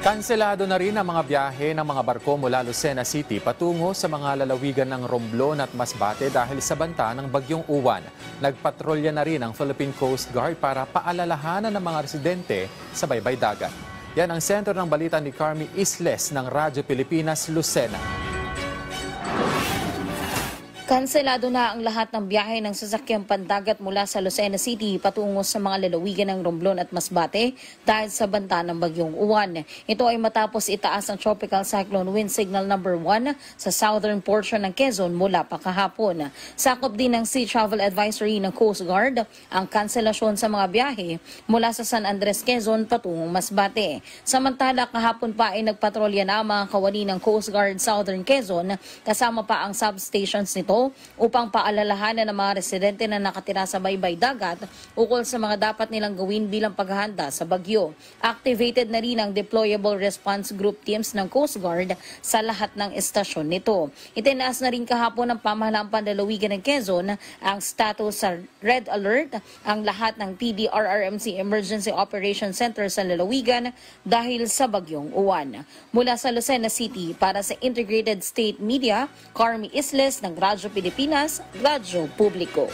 Kanselado na rin ang mga biyahe ng mga barko mula Lucena City patungo sa mga lalawigan ng Romblon at Masbate dahil sa banta ng Bagyong Uwan. Nagpatrolya na rin ang Philippine Coast Guard para paalalahanan ng mga residente sa baybay dagat. Yan ang sentro ng balita ni Carmi Isles ng Radyo Pilipinas, Lucena. Kanselado na ang lahat ng biyahe ng sasakyang pandagat mula sa Lucena City patungo sa mga lalawigan ng Romblon at Masbate dahil sa banta ng Bagyong Uwan. Ito ay matapos itaas ang Tropical Cyclone Wind Signal number 1 sa southern portion ng Quezon mula pa kahapon. Sakop din ng Sea Travel Advisory ng Coast Guard ang kanselasyon sa mga biyahe mula sa San Andres, Quezon patungong Masbate. Samantala, kahapon pa ay nagpatrolya na ang mga kawani ng Coast Guard Southern Quezon kasama pa ang substations nito upang paalalahanan ng mga residente na nakatira sa baybay dagat ukol sa mga dapat nilang gawin bilang paghahanda sa bagyo. Activated na rin ang deployable response group teams ng Coast Guard sa lahat ng estasyon nito. Itinaas na rin kahapon ng pamahalaang panlalawigan ng Quezon ang status sa Red Alert ang lahat ng PDRRMC Emergency Operation Center sa lalawigan dahil sa Bagyong Uwan. Mula sa Lucena City para sa Integrated State Media, Carmi Isles ng Radyo Pilipinas, Radyo Publiko.